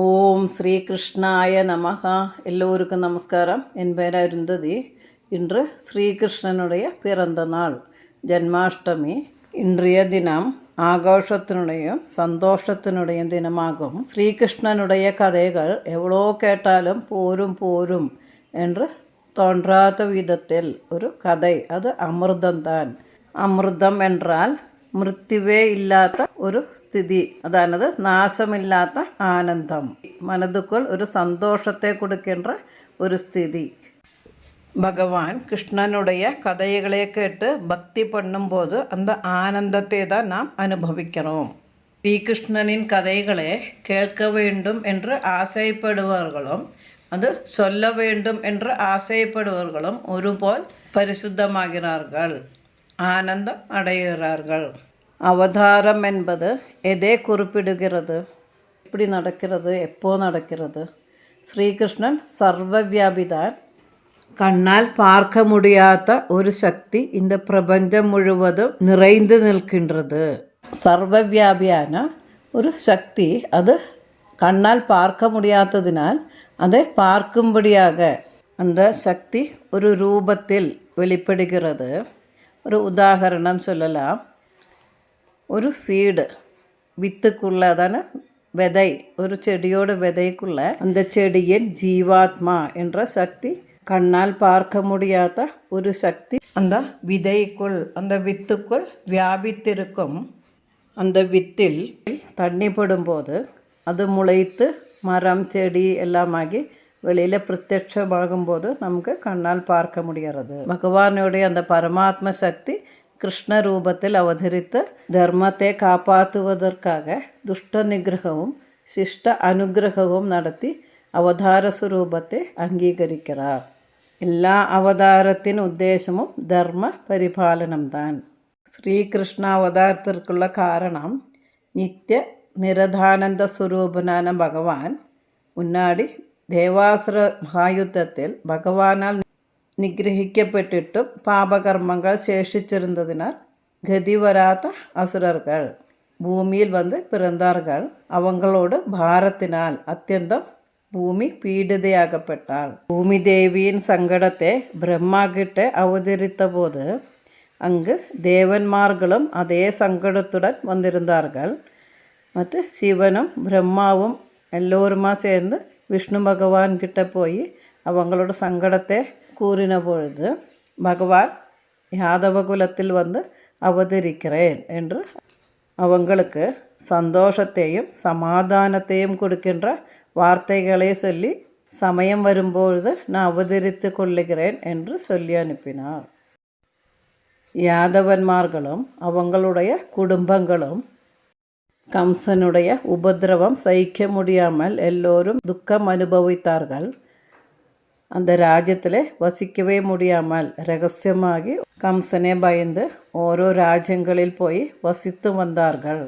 ஓம் ஸ்ரீகிருஷ்ணாய நமக. எல்லோருக்கும் நமஸ்காரம். என் பேர் அருந்ததி. இன்று ஸ்ரீகிருஷ்ணனுடைய பிறந்த நாள், ஜன்மாஷ்டமி. இன்றைய தினம் ஆഘോഷத்தினுடைய சந்தோஷத்தினுடைய தினமாகும். ஸ்ரீகிருஷ்ணனுடைய கதைகள் எவ்வளோ கேட்டாலும் போரும் போரும் என்று தோன்றாத விதத்தில் ஒரு கதை. அது அமிர்தம்தான். அமிர்தம் என்றால் மிருத்யுவே இல்லாத ഒരു സ്ഥിതി, അതായത് നാശമില്ലാത്ത ആനന്ദം, മനതുക്കുൾ ഒരു സന്തോഷത്തെ കൊടുக்கின்ற ഒരു സ്ഥിതി. பகவான் கிருஷ்ணனுடைய கதைகளை கேட்டு பக்தி பண்ணும்போது அந்த ஆனந்தத்தை தான் நாம் அனுபவிக்கிறோம். ஸ்ரீகிருஷ்ணனின் கதைகளை கேட்க வேண்டும் என்று ஆசைப்படுபவர்களும் அது சொல்ல வேண்டும் என்று ஆசைப்படுபவர்களும் ஒருபோல் பரிசுத்தமாகிறார்கள், ஆனந்தம் அடைகிறார்கள். அவதாரம் என்பது எதை குறிப்பிடுகிறது? எப்படி நடக்கிறது? எப்போ நடக்கிறது? ஸ்ரீகிருஷ்ணன் சர்வவியாபிதான். கண்ணால் பார்க்க முடியாத ஒரு சக்தி இந்த பிரபஞ்சம் முழுவதும் நிறைந்து நிற்கின்றது. சர்வவியாபியான ஒரு சக்தி, அது கண்ணால் பார்க்க முடியாததினால் அதை பார்க்கும்படியாக அந்த சக்தி ஒரு ரூபத்தில் வெளிப்படுகிறது. ஒரு உதாரணம் சொல்லலாம். ஒரு சீடு, வித்துக்குள்ள, அதான விதை, ஒரு செடியோட விதைக்குள்ள அந்த செடியின் ஜீவாத்மா என்ற சக்தி, கண்ணால் பார்க்க முடியாத ஒரு சக்தி அந்த விதைக்குள், அந்த வித்துக்குள் வியாபித்திருக்கும். அந்த வித்தில் தண்ணி படும்போது அது முளைத்து மரம் செடி எல்லாமாகி வெளியில் பிரத்யட்சமாகும்போது நமக்கு கண்ணால் பார்க்க முடிகிறது. பகவானுடைய அந்த பரமாத்ம சக்தி கிருஷ்ண ரூபத்தில் அவதரித்து தர்மத்தை காப்பாற்றுவதற்காக துஷ்ட நிகிரகமும் சிஷ்ட அனுகிரகமும் நடத்தி அவதார சுரூபத்தை அங்கீகரிக்கிறார். எல்லா அவதாரத்தின் உத்தேசமும் தர்ம பரிபாலனம்தான். ஸ்ரீகிருஷ்ண அவதாரத்திற்குள்ள காரணம், நித்திய நிரதானந்த சுரூபனான பகவான் முன்னாடி தேவாசுர மகாயுத்தத்தில் பகவானால் நிகிரகிக்கப்பட்டுட்டும் பாபகர்மங்கள் சேஷிச்சிருந்ததினால் கதி வராத அசுரர்கள் பூமியில் வந்து பிறந்தார்கள். அவங்களோடு பாரத்தினால் அத்தியந்தம் பூமி பீடிதையாகப்பட்டாள். பூமி தேவியின் சங்கடத்தை பிரம்மா கிட்ட அவதரித்த போது அங்கு தேவன்மார்களும் அதே சங்கடத்துடன் வந்திருந்தார்கள். மற்ற சிவனும் பிரம்மாவும் எல்லோருமா சேர்ந்து விஷ்ணு பகவான் கிட்ட போய் அவங்களோட சங்கடத்தை கூறின பொழுது பகவான் யாதவ குலத்தில் வந்து அவதரிக்கிறேன் என்று அவங்களுக்கு சந்தோஷத்தையும் சமாதானத்தையும் கொடுக்கின்ற வார்த்தைகளை சொல்லி, சமயம் வரும்பொழுது நான் அவதரித்து கொள்ளுகிறேன் என்று சொல்லி அனுப்பினார். யாதவன்மார்களும் அவங்களுடைய குடும்பங்களும் கம்சனுடைய உபதிரவம் சகிக்க முடியாமல் எல்லோரும் துக்கம் அனுபவித்தார்கள். அந்த ராஜ்யத்தில் வசிக்கவே முடியாமல் ரகசியமாகி கம்சனை பயந்து ஓரோ ராஜ்யங்களில் போய் வசித்து வந்தார்கள்.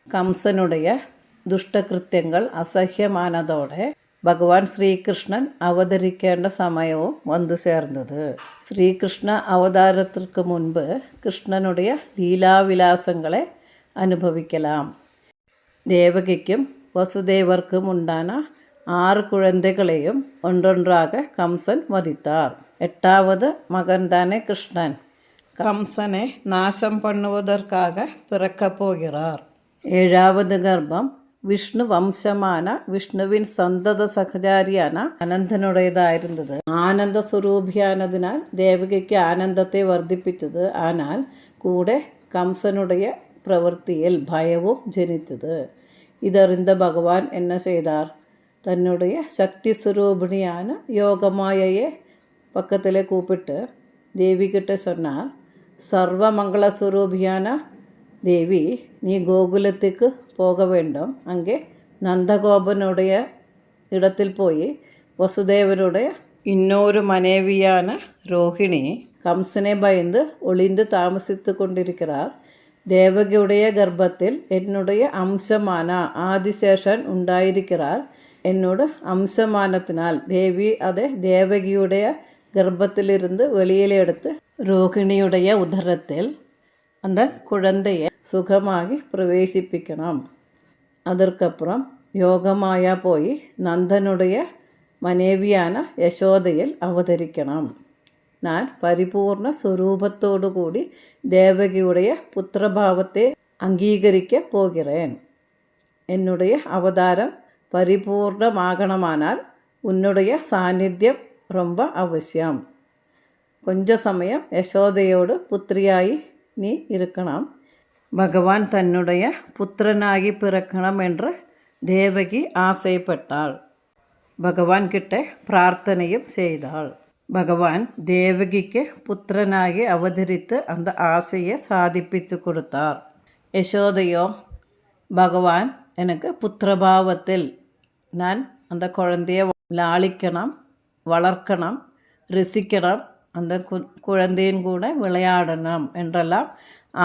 கம்சனுடைய துஷ்டகிருத்தியங்கள் அசஹ்யமானதோட பகவான் ஸ்ரீகிருஷ்ணன் அவதரிക്കേണ്ട സമയവും வந்து சேர்ந்தது. ஸ்ரீகிருஷ்ண அவதாரத்திற்கு முன்பு கிருஷ்ணனுடைய லீலாவிலாசங்களை அனுபவிக்கலாம். தேவகிக்கும் வசுதேவர்க்கும் உண்டான 6 குழந்தைகளையும் ஒன்றொன்றாக கம்சன் வதித்தார். 8வது மகன்தானே கிருஷ்ணன். கம்சனை நாசம் பண்ணுவதற்காக பிறக்கப் போகிறார். 7வது கர்ப்பம் விஷ்ணு வம்சமான விஷ்ணுவின் சந்தத சகஜாரியான அனந்தனுடையதாயிருந்தது. ஆனந்த சுரூபியானதினால் தேவகிக்கு ஆனந்தத்தை வர்த்திப்பித்தது. ஆனால் கூட கம்சனுடைய பிரவൃத்தியில் பயமும் ஜனித்தது. இதறிந்த பகவான் என்ன செய்தார்? தன்னுடைய சக்தி சுரூபிணியான யோகமாயையை பக்கத்தில் கூப்பிட்டு தேவிகிட்ட சொன்னார், சர்வமங்கள சுரூபியான தேவி, நீ கோகுலத்துக்கு போக வேண்டும். அங்கே நந்தகோபனுடைய இடத்தில் போய் வசுதேவனுடைய இன்னொரு மனைவியான ரோஹிணி கம்சனை பயந்து ஒளிந்து தாமசித்து கொண்டிருக்கிறார். தேவகியுடைய கர்ப்பத்தில் என்னுடைய அம்சமான ஆதிசேஷன் உண்டாயிருக்கிறார். என்னோட அம்சமானத்தினால் தேவி அதை தேவகியுடைய கர்ப்பத்திலிருந்து வெளியில் எடுத்து ரோகிணியுடைய உதரத்தில் அந்த குழந்தையை சுகமாகி பிரவேசிப்பிக்கணும். அதற்கப்புறம் യോഗമായ പോയി നന്ദനുடைய മനേവിயான യശോദയിൽ അവതരിക്കണം. ഞാൻ പരിപൂർണ സ്വരൂപത്തോടുകൂടി ദേവകിയുടെ പുത്രഭാവത്തെ അംഗീകരിക്ക പോகிறேன். என்னுடைய அவதாரம் பரிபூர்ணமாகணுமானால் உன்னுடைய சாநித்தியம் ரொம்ப அவசியம். கொஞ்ச சமயம் யசோதையோடு புத்திரியாയി நீ இருக்கணும். பகவான் தன்னுடைய புத்திரனாகி பிறக்கணும் என்று தேவகி ஆசைப்பட்டாள். ഭഗവാൻ കിட்ட പ്രാർത്ഥനയും ചെയ്താൾ. ഭഗവാൻ ദേവകിക്ക് പുത്രനായി അവതരിത്ത് அந்த ஆசையை சாதிப்பிச்சு கொடுத்தார். யசோதையோ பகவான் எனக்கு புத்திரபாவத்தில் நான் அந்த குழந்தையை லாளிக்கணும், வளர்க்கணும், ரசிக்கணும், அந்த குழந்தையின் கூட விளையாடணும் என்றெல்லாம்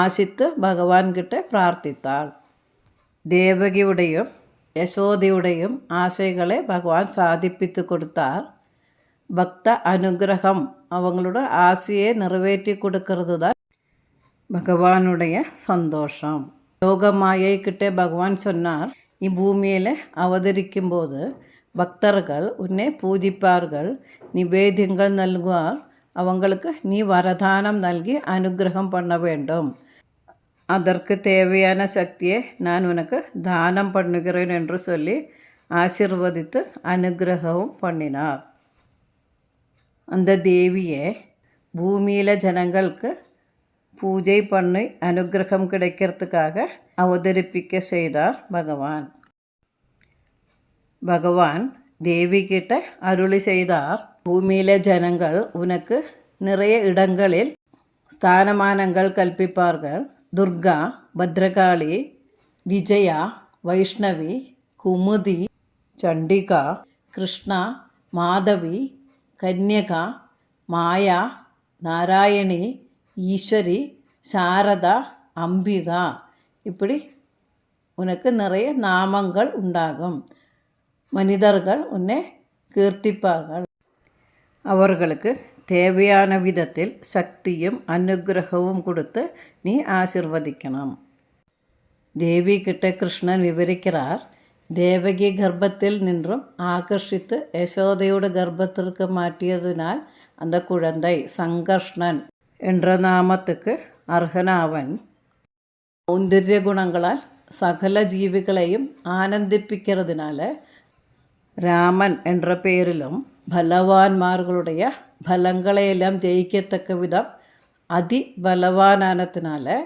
ஆசித்து பகவான் கிட்ட பிரார்த்தித்தாள். ദേവകിയുടെയും യശോദയുടെയും ആശയങ്ങളെ ഭഗവാൻ സാധിപ്പിച്ചു കൊടുത്താൽ ഭക്ത അനുഗ്രഹം അവങ്ങളുടെ ആശയെ നിറവേറ്റി കൊടുക്കുന്നത് தான் பகவானுடைய சந்தோஷம். யோகமாயை கிட்டே பகவான் சொன்னார், நீ பூமியில் அவதரிக்கும் போது பக்தர்கள் உன்னை பூஜிப்பார்கள், நிவேദ്യங்கள் നൽകുவார், அவங்களுக்கு நீ வரதானம் നൽകി அனுகிரகம் பண்ண வேண்டும். அதற்கு தேவையான சக்தியை நான் உனக்கு தானம் பண்ணுகிறேன் என்று சொல்லி ஆசீர்வதித்து அனுகிரகமும் பண்ணினார். அந்த தேவியை பூமியில் ஜனங்களுக்கு பூஜை பண்ணி அனுகிரகம் கிடைக்கிறதுக்காக அவதரிப்பிக்க செய்தார் பகவான். பகவான் தேவி கிட்ட அருளி செய்தார், பூமியில ஜனங்கள் உனக்கு நிறைய இடங்களில் ஸ்தானமானங்கள் கல்பிப்பார்கள். துர்கா, பத்ரகாளி, விஜயா, வைஷ்ணவி, குமுதி, சண்டிகா, கிருஷ்ணா, மாதவி, கன்யகா, மாயா, நாராயணி, ஈஸ்வரி, சாரதா, அம்பிகா, இப்படி உனக்கு நிறைய நாமங்கள் உண்டாகும். மனிதர்கள் உன்னை கீர்த்திப்பார்கள். அவர்களுக்கு தேவையான விதத்தில் சக்தியும் அனுகிரகവും கொடுத்து நீ ஆசிர்வதிக்கணும். தேவி கிட்ட கிருஷ்ணன் விவரிக்கிறார், தேவகி கர்ப்பத்தில் நின்றும் ஆகர்ஷித்து யசோதையோட கர்ப்பத்திற்கு மாற்றியதினால் அந்த குழந்தை சங்கர்ஷ்ணன் என்ற நாமத்துக்கு அர்ஹனாவன். சௌந்தர்ய குணங்களால் சகல ஜீவிகளையும் ஆனந்திப்பிக்கிறதுனால ராமன் என்ற பெயரிலும் பலவான்மார்களுடைய பலங்களையெல்லாம் ஜெயிக்கத்தக்க விதம் அதிபலவானத்தினால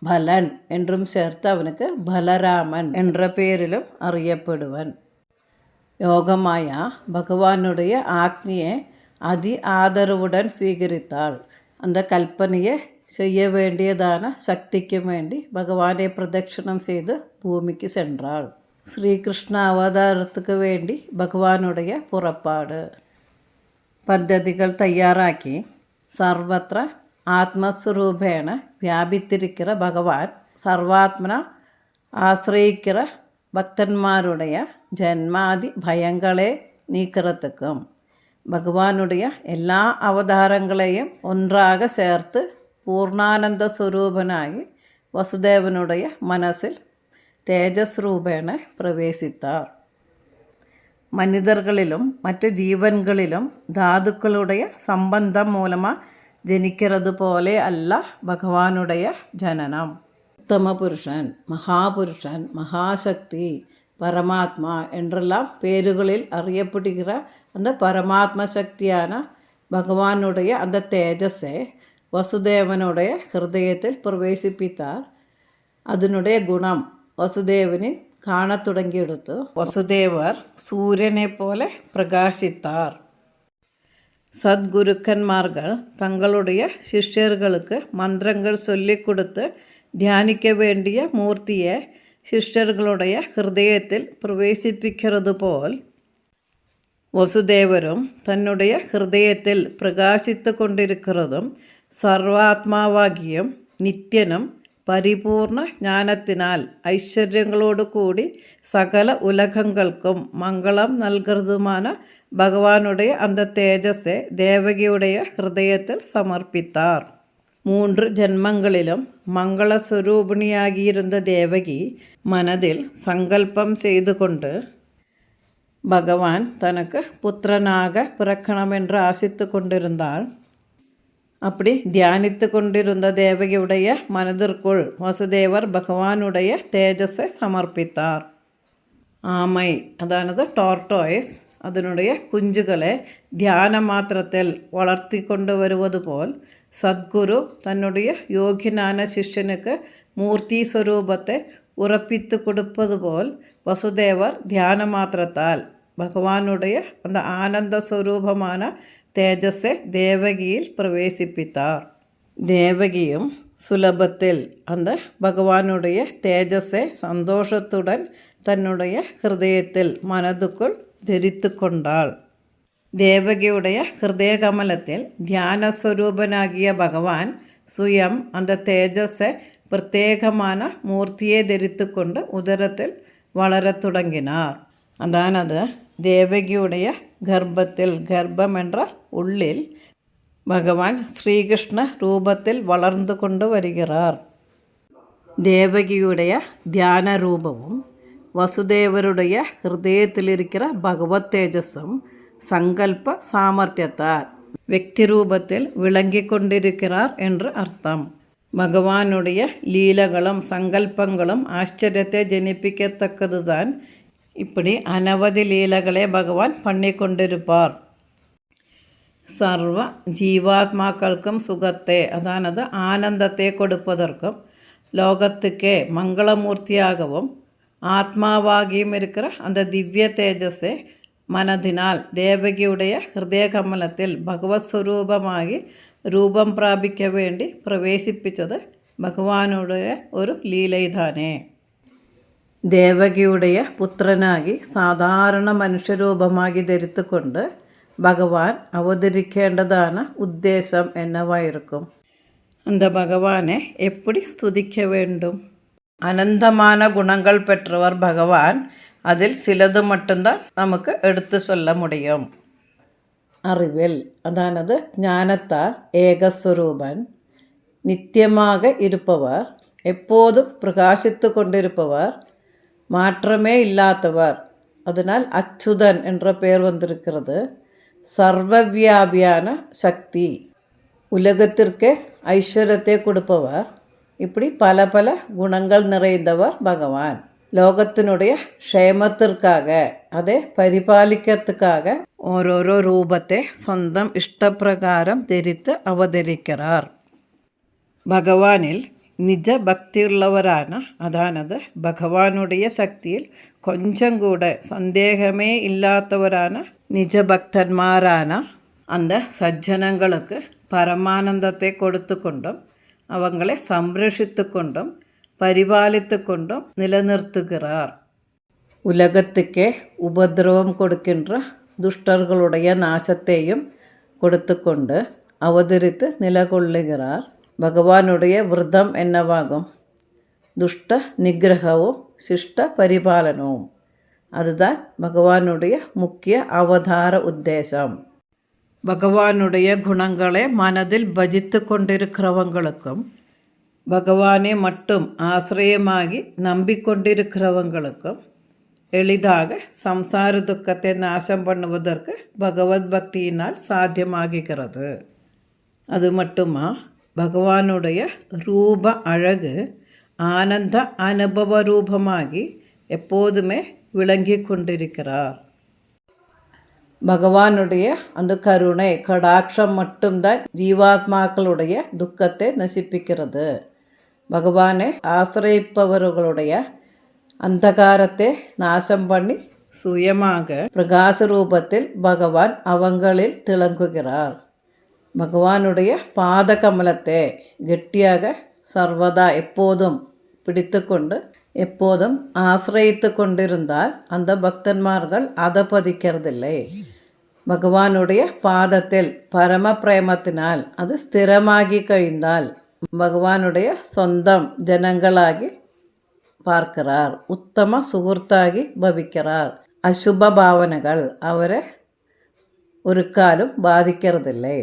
பலன் என்றும் சேர்த்து அவனுக்கு பலராமன் என்ற பெயரிலும் அறியப்படுவன். யோகமாயா பகவானுடைய ஆக்னியை அதி ஆதரவுடன் സ്വീകരിத்தாள். அந்த கல்பனையை செய்ய வேண்டியதான சக்திக்கு வேண்டி பகவானை பிரதட்சணம் செய்து பூமிக்கு சென்றாள். ஸ்ரீகிருஷ்ண அவதாரத்துக்கு வேண்டி பகவானுடைய புறப்பாடு. പദ്ധതികൾ തയ്യാറാക്കി സർവത്ര ആത്മസ്വരൂപേണ വ്യാപിത്തിരിக்கிற ഭഗവാൻ സർവാത്മന ആശ്രയിக்கிற பக்தன்மாருடைய ஜன்மாதி பயங்களே நீக்கிறதுக்கும் பகவானுடைய எல்லா அவதாரங்களையும் ஒன்றாக சேர்த்து പൂർണ്ണാനന്ദ സ്വരൂപനായി വസുദേവനുடைய മനസ്സിൽ തേജസ് രൂപേണ പ്രവേശിത്താർ. മനിതർகளிலும் മറ്റ് ജീവൻകളിലും ധാതുക്കളുடைய സംബന്ധം മൂലமாக ജനിക്കുന്നത് പോലെ അല്ല ഭഗവാനുடைய ജനനം. ഉത്തമ പുരുഷൻ, മഹാപുരുഷൻ, மகாசக்தி, பரமாத்மா என்றெல்லாம் பேருகளில் அறியப்படுகிற அந்த பரமாத்ம சக்தியான பகவானுடைய அந்த தேஜஸை വസുദേവനുடைய ഹൃദയത്തിൽ പ്രവേശിപ്പിത്താർ. അതിനുடைய ഗുണം വസുദേവനിൽ കാണത്തുടങ്ങിയെടുത്തു. വസുദേവർ സൂര്യനെ പോലെ പ്രകാശിത്താർ. സദ്ഗുരുക്കന്മാர்கள் തங்களுடைய ശിഷ്യர்களுக்கு மந்திரங்கள் சொல்லிக் கொடுத்து தியானிக்க வேண்டிய மூர்த்தியை ശിഷ്യர்களுடைய ഹൃദയത്തിൽ പ്രവേശിപ്പിക്കുന്നത് போல் വസുദേവരും തന്നുடைய ഹൃദയത്തിൽ പ്രകാശിത്തു കൊണ്ടിരിക്കുന്നതും സർവാത്മാവാകിയും നിത്യനും പരിപൂർണ ജ്ഞാനത്തിനാൽ ഐശ്വര്യങ്ങളോടു കൂടി സകല ഉലകങ്ങൾക്കും മംഗളം നൽകുന്നതുமான ഭഗവാനുடைய அந்த தேஜஸை தேவகியுடைய ஹிருதயத்தில் சமர்ப்பித்தார். 3 ஜென்மங்களிலும் மங்களஸ்வரூபிணியாகியிருந்த தேவகி மனதில் சங்கல்பம் செய்து கொண்டு பகவான் தனக்கு புத்திரனாக பிறக்கണമെன்று ஆசித்து கொண்டிருந்தாள். அப்படி தியானித்து கொண்டிருந்த தேவகியுடைய மனதிற்குள் வசுதேவர் பகவானுடைய தேஜஸை சமர்ப்பித்தார். ആമൈ അതാണത് ടോർട്ടോയ്സ് അതിനുடைய കുഞ്ചുകളെ ധ്യാന മാത്രത്തിൽ വളർത്തിക്കൊണ്ടുവരുവതുപോൽ സദ്ഗുരു തന്നുடைய യോഗ്യനാന ശിഷ്യനുക്ക് മൂർത്തി സ്വരൂപത്തെ ഉറപ്പിத்து കൊടുപ്പതുപോൽ വസുദേവർ ധ്യാന മാത്രത്താൽ ഭഗവാനുடைய அந்த ஆனந்த സ്വരൂപமான തേജസ്സെ ദേവകിയിൽ പ്രവേശിപ്പിത്താർ. தேவகியும் சுலபத்தில் அந்த பகவானுடைய தேஜஸை சந்தோஷத்துடன் தன்னுடைய ஹிருதயத்தில் மனதுக்குள் தெரித்து கொண்டாள். தேவகியுடைய ஹிருதயகமலத்தில் தியானஸ்வரூபனாகிய பகவான் சுயம் அந்த தேஜஸை பிரத்யேகமான மூர்த்தியை தரித்து கொண்டு உதரத்தில் வளரத் தொடங்கினார். அதானது தேவகியுடைய கர்ப்பத்தில், கர்ப்பம் என்றால் உள்ளில், பகவான் ஸ்ரீகிருஷ்ண ரூபத்தில் வளர்ந்து கொண்டு வருகிறார். தேவகியுடைய தியான ரூபமும் വസുദേവരുடைய ഹൃദയത്തിലിരിക്കുന്ന ഭഗവത് തേജസ്സും സങ്കല്പ സാമർത്ഥ്യത്താൽ വ്യക്തിരൂപത്തിൽ വിളങ്ങിക്കൊണ്ടിരിக்கிறார் என்று அர்த்தம். பகவானுடைய லீலகளும் சங்கல்பங்களும் ஆச்சரியத்தை ஜனிப்பிக்கத்தக்கதுதான். இப்படி அனவதி லீலகளை பகவான் பண்ணிக்கொண்டிருப்பார். സർവ ജീവാത്മാക്കൾക്കും സുഖത്തെ, അതാണത് ആനന്ദത്തെ കൊടുപ്പതற்கும் ലോകத்துக்கே மங்களமூர்த்தியாகவும் ஆத்மாவாகியும் இருக்கிற அந்த திவ்ய தேஜஸை மனதினால் தேவகியுடைய ஹிருதய கமலத்தில் பகவத் സ്വരൂപമായി രൂപം പ്രാപിക്ക വേണ്ടി പ്രവേശിപ്പിച്ചത് ഭഗവാനുடைய ഒരു ലീലൈതാനേ. ദേവകിയുடைய പുത്രനാಗಿ സാധാരണ മനുഷ്യരൂപമാക്കി ധരിത്തുകൊണ്ട് ഭഗവാൻ അവതരിക്കേണ്ടതാണ് ഉദ്ദേശം എന്നവായിരിക്കും. அந்த பகவானை எப்படி ஸ்துதிக்க வேண்டும்? அனந்தமான குணங்கள் பெற்றவர் பகவான். அதில் சிலது மட்டும்தான் நமக்கு எடுத்து சொல்ல முடியும். அறிவில், அதானது ஞானத்தால் ஏகஸ்வரூபன், நித்தியமாக இருப்பவர், எப்போதும் பிரகாசித்து கொண்டிருப்பவர், மாற்றமே இல்லாதவர், அதனால் அச்சுதன் என்ற பெயர் வந்திருக்கிறது. சர்வவியாபியான சக்தி, உலகத்திற்கு ஐஸ்வர்யத்தை கொடுப்பவர், இப்படி பல பல குணங்கள் நிறைந்தவர் பகவான். லோகத்தினுடைய ക്ഷേമத்திற்காக, அதை பரிபாலிக்கிறதுக்காக ഓരോരോ രൂപത്തെ സ്വന്തം ഇഷ്ടപ്രകാരം ധരിത്ത് അവതരിக்கிறார். ഭഗവാനിൽ നിജഭക്തിയുള്ളവരാണ്, അതാണത് ഭഗവാനുடைய ശക്തിയിൽ கொஞ்சம் கூட சந்தேகமே இல்லாதவரான நிஜபக்தன்மாரான அந்த சஜ்ஜனங்களுக்கு பரமானந்தத்தை கொடுத்து கொண்டும் அவங்களை சம்ரட்சித்து கொண்டும் பரிபாலித்து கொண்டும் நிலநிறுத்துகிறார். உலகத்துக்கே உபதிரவம் கொடுக்கின்ற துஷ்டர்களுடைய நாசத்தையும் கொடுத்து கொண்டு அவதரித்து நிலகொள்ளுகிறார். பகவானுடைய விரதம் என்னவாகும்? துஷ்ட நிகிரகവും சிஷ்ட பரிபாலனവും. அதுதான் பகவானுடைய முக்கிய அவதார உத்தேசம். பகவானுடைய குணங்களை மனதில் பஜித்து கொண்டிருக்கிறவங்களுக்கும் பகவானை மட்டும் ஆசிரியமாகி நம்பிக்கொண்டிருக்கிறவங்களுக்கும் எளிதாக சம்சார துக்கத்தை நாசம் பண்ணுவதற்கு பகவத் பக்தியினால் சாத்தியமாகிறது. அது மட்டுமா, பகவானுடைய ரூப அழகு ஆனந்த அனுபவ ரூபமாகி எப்போதுமே விளங்கி கொண்டிருக்கிறார். பகவானுடைய அந்த கருணை கடாட்சம் மட்டும்தான் ஜீவாத்மாக்களுடைய துக்கத்தை நசிப்பிக்கிறது. பகவானை ஆசிரியப்பவர்களுடைய அந்தகாரத்தை நாசம் பண்ணி சுயமாக பிரகாச ரூபத்தில் பகவான் அவங்களில் திளங்குகிறார். பகவானுடைய பாத கமலத்தை கெட்டியாக சர்வதா எப்போதும் பிடித்து கொண்டு எப்போதும் ஆசிரயித்து கொண்டிருந்தால் அந்த பக்தன்மார்கள் அதபதிக்கிறதில்லை. பகவானுடைய பாதத்தில் பரம பிரேமத்தினால் அது ஸ்திரமாகி கழிந்தால் பகவானுடைய சொந்தம் ஜனங்களாகி பார்க்கிறார். உத்தம சுகுர்த்தாகி பவிக்கிறார். அசுப பாவனைகள் அவரை ஒரு காலம் பாதிக்கிறதில்லை.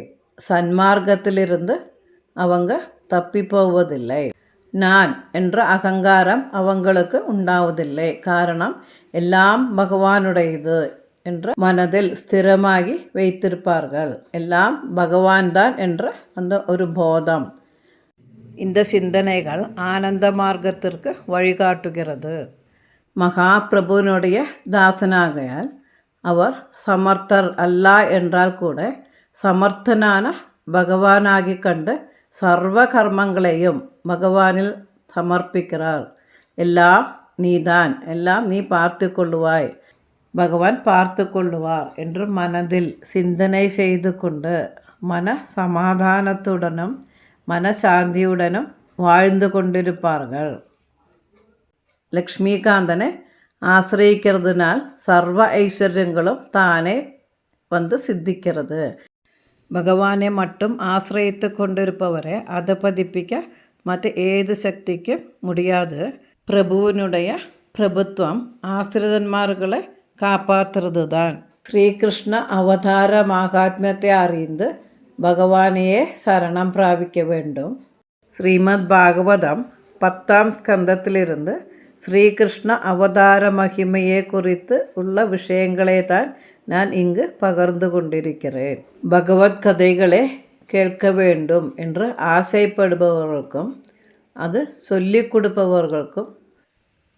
சன்மார்க்கத்திலிருந்து அவங்க தப்பி போவதில்லை. நான் என்ற அகங்காரம் அவங்களுக்கு உண்டாவதில்லை. காரணம் எல்லாம் பகவானுடையது என்ற மனதில் ஸ்திரமாகி வைத்திருப்பார்கள். எல்லாம் பகவான் தான் என்ற அந்த ஒரு போதம். இந்த சிந்தனைகள் ஆனந்த மார்க்கத்திற்கு வழிகாட்டுகிறது. மகாபிரபுவினுடைய தாசனாகையால் அவர் சமர்த்தர் அல்ல என்றால் கூட சமர்த்தனான பகவானாகி கண்டு சர்வ கர்மங்களையும் பகவானில் சமர்ப்பிக்கிறார். எல்லாம் நீதான், எல்லாம் நீ பார்த்து கொள்ளுவாய், பகவான் பார்த்து கொள்ளுவார் என்று மனதில் சிந்தனை செய்து கொண்டு மன சமாதானத்துடனும் மனசாந்தியுடனும் வாழ்ந்து கொண்டிருப்பார்கள். லக்ஷ்மிகாந்தனை ஆசிரியிக்கிறதுனால் சர்வ ஐஸ்வர்யங்களும் தானே வந்து சித்திக்கிறது. பகவானை மட்டும் ஆசிரியத்து கொண்டிருப்பவரை அதை பதிப்பிக்க மற்ற ஏது சக்திக்கும் முடியாது. பிரபுவினுடைய பிரபுத்துவம் ஆசிரியന്മാர்களை காப்பாற்றுறது தான். ஸ்ரீகிருஷ்ண அவதார மகாத்மியத்தை அறிந்து பகவானையே சரணம் பிராபிக்க வேண்டும். ஸ்ரீமத் பாகவதம் 10ஆம் ஸ்கந்தத்திலிருந்து ஸ்ரீகிருஷ்ண அவதார மகிமையை குறித்து உள்ள விஷயங்களே தான் நான் இங்கு பகிர்ந்து கொண்டிருக்கிறேன். பகவத் கதைகளை கேட்க வேண்டும் என்று ஆசைப்படுபவர்களுக்கும் அது சொல்லிக் கொடுப்பவர்களுக்கும்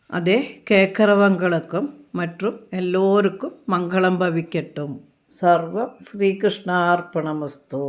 அதே கேட்குறவங்களுக்கும் மற்றும் எல்லோருக்கும் மங்களம் பவிக்கட்டும். சர்வம் ஸ்ரீகிருஷ்ணார்ப்பணமஸ்து.